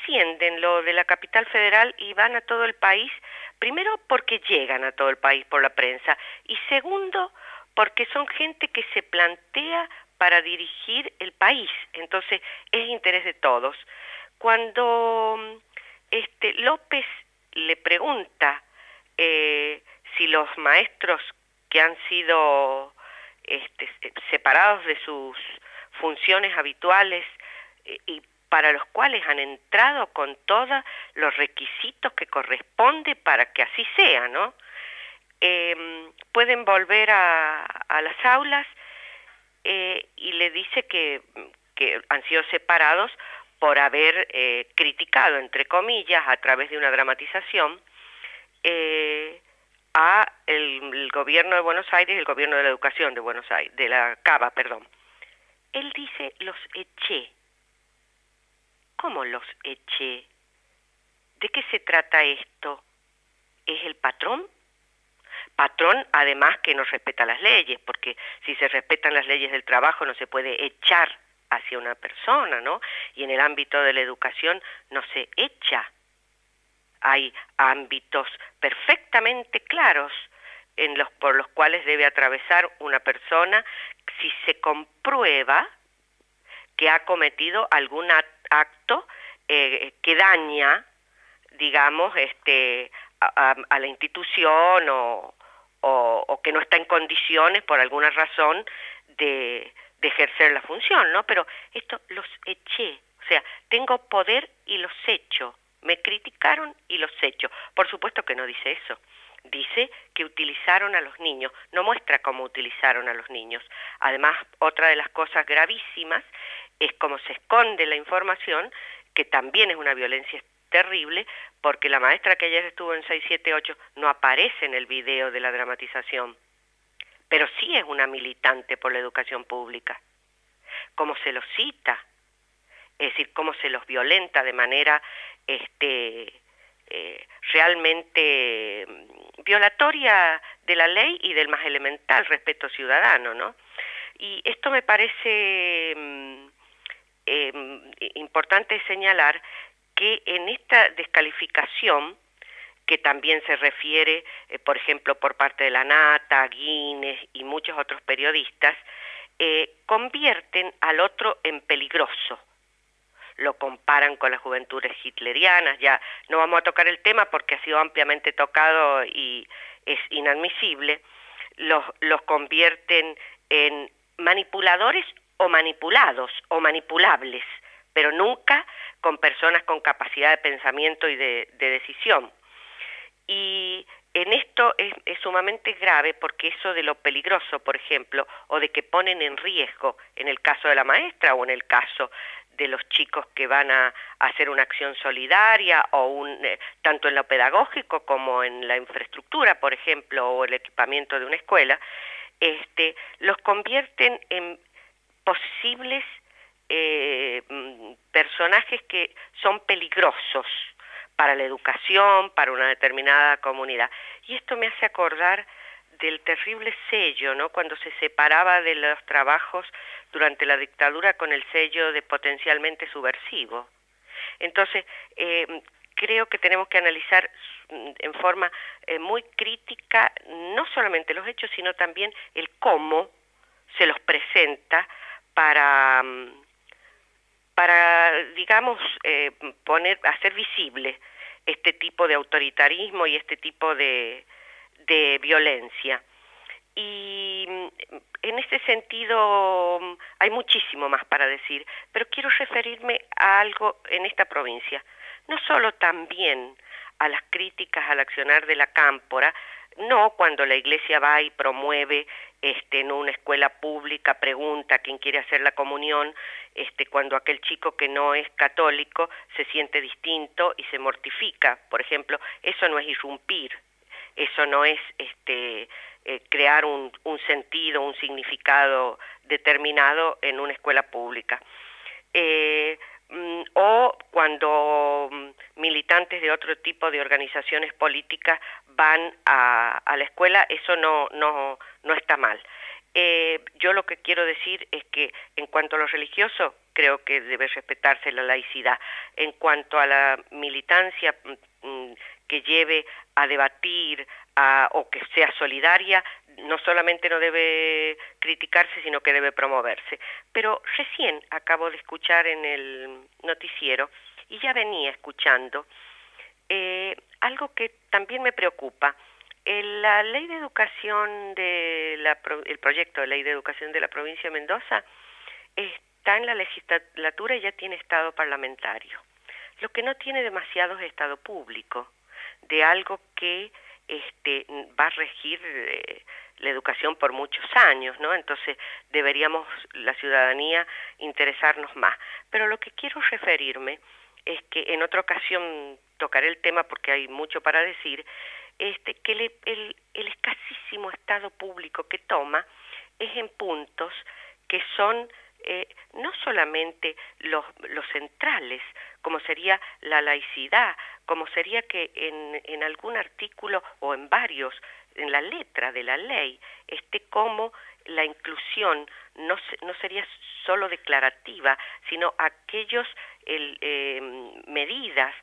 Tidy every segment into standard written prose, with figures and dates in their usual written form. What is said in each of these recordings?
trascienden lo de la capital federal y van a todo el país, primero porque llegan a todo el país por la prensa y segundo porque son gente que se plantea para dirigir el país, entonces es interés de todos. Cuando López le pregunta si los maestros que han sido separados de sus funciones habituales y para los cuales han entrado con todos los requisitos que corresponde para que así sea, ¿no? Pueden volver a las aulas y le dice que han sido separados por haber criticado, entre comillas, a través de una dramatización, a el gobierno de Buenos Aires, el gobierno de la educación de Buenos Aires, de la Cava, perdón. Él dice, los eché. ¿Cómo los eché? ¿De qué se trata esto? ¿Es el patrón? Patrón, además, que no respeta las leyes, porque si se respetan las leyes del trabajo no se puede echar hacia una persona, ¿no? Y en el ámbito de la educación no se echa. Hay ámbitos perfectamente claros por los cuales debe atravesar una persona si se comprueba que ha cometido algún acto que daña, digamos, a la institución o que no está en condiciones por alguna razón de ejercer la función, ¿no? Pero esto los eché, o sea, tengo poder y los echo. Me criticaron y los echo. Por supuesto que no dice eso. Dice que utilizaron a los niños. No muestra cómo utilizaron a los niños. Además, otra de las cosas gravísimas es cómo se esconde la información, que también es una violencia terrible, porque la maestra que ayer estuvo en 678 no aparece en el video de la dramatización, pero sí es una militante por la educación pública. Cómo se los cita, es decir, cómo se los violenta de manera realmente violatoria de la ley y del más elemental respeto ciudadano, ¿no? Y esto me parece importante señalar que en esta descalificación, que también se refiere, por ejemplo, por parte de la Nata, Guinness y muchos otros periodistas, convierten al otro en peligroso. Lo comparan con las juventudes hitlerianas, ya no vamos a tocar el tema porque ha sido ampliamente tocado y es inadmisible. Los convierten en manipuladores o manipulados o manipulables, pero nunca con personas con capacidad de pensamiento y de decisión. Y en esto es sumamente grave porque eso de lo peligroso, por ejemplo, o de que ponen en riesgo, en el caso de la maestra o en el caso de los chicos que van a hacer una acción solidaria o tanto en lo pedagógico como en la infraestructura, por ejemplo, o el equipamiento de una escuela, los convierten en posibles personajes que son peligrosos para la educación, para una determinada comunidad. Y esto me hace acordar del terrible sello, ¿no? Cuando se separaba de los trabajos durante la dictadura con el sello de potencialmente subversivo. Entonces, creo que tenemos que analizar en forma muy crítica no solamente los hechos, sino también el cómo se los presenta para digamos, hacer visible este tipo de autoritarismo y este tipo de violencia. Y en ese sentido hay muchísimo más para decir, pero quiero referirme a algo en esta provincia. No solo también a las críticas al accionar de la Cámpora, no cuando la iglesia va y promueve en una escuela pública, pregunta a quién quiere hacer la comunión, cuando aquel chico que no es católico se siente distinto y se mortifica, por ejemplo, eso no es irrumpir, eso no es crear un sentido, un significado determinado en una escuela pública. O cuando militantes de otro tipo de organizaciones políticas van a la escuela, eso no está mal. Yo lo que quiero decir es que en cuanto a lo religioso, creo que debe respetarse la laicidad. En cuanto a la militancia que lleve a debatir o que sea solidaria, no solamente no debe criticarse, sino que debe promoverse. Pero recién acabo de escuchar en el noticiero, y ya venía escuchando, algo que también me preocupa. La ley de educación el proyecto de ley de educación de la provincia de Mendoza está en la legislatura y ya tiene estado parlamentario. Lo que no tiene demasiado es estado público, de algo que va a regir la educación por muchos años, ¿no? Entonces deberíamos, la ciudadanía, interesarnos más. Pero lo que quiero referirme es que en otra ocasión tocaré el tema porque hay mucho para decir, que el escasísimo estado público que toma es en puntos que son no solamente los centrales, como sería la laicidad, como sería que en algún artículo o en varios, en la letra de la ley, esté como la inclusión no sería solo declarativa, sino aquellos medidas,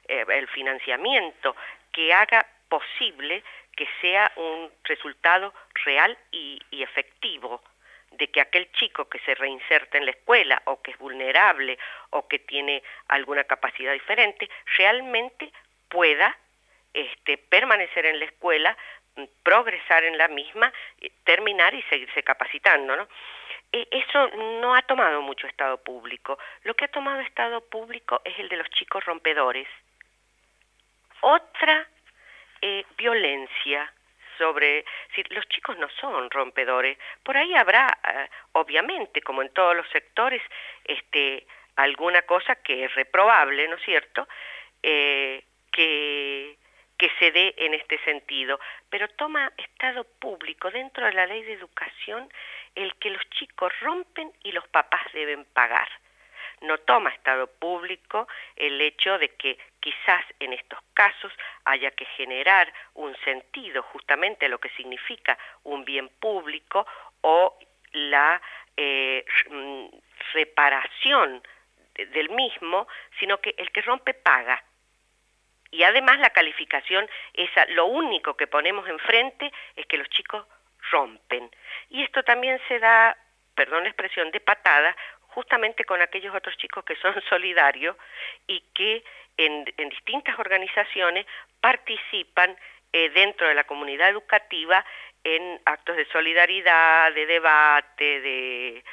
el financiamiento que haga posible que sea un resultado real y efectivo, de que aquel chico que se reinserta en la escuela o que es vulnerable o que tiene alguna capacidad diferente, realmente pueda permanecer en la escuela, progresar en la misma, terminar y seguirse capacitando, ¿no? Eso no ha tomado mucho estado público. Lo que ha tomado estado público es el de los chicos rompedores. Otra violencia sobre si los chicos no son rompedores. Por ahí habrá, obviamente, como en todos los sectores, alguna cosa que es reprobable, ¿no es cierto?, que se dé en este sentido, pero toma estado público dentro de la ley de educación el que los chicos rompen y los papás deben pagar. No toma estado público el hecho de que quizás en estos casos haya que generar un sentido justamente a lo que significa un bien público o la reparación del mismo, sino que el que rompe paga. Y además la calificación, lo único que ponemos enfrente es que los chicos rompen. Y esto también se da, perdón la expresión, de patada, justamente con aquellos otros chicos que son solidarios y que en distintas organizaciones participan dentro de la comunidad educativa en actos de solidaridad, de debate, de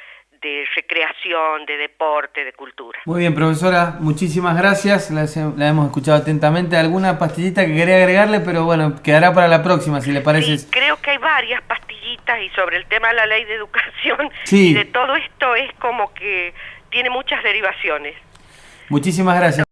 recreación, de deporte, de cultura. Muy bien, profesora, muchísimas gracias, la hemos escuchado atentamente. ¿Alguna pastillita que quería agregarle? Pero bueno, quedará para la próxima, si le parece. Sí, creo que hay varias pastillitas y sobre el tema de la ley de educación sí. Y de todo esto es como que tiene muchas derivaciones. Muchísimas gracias.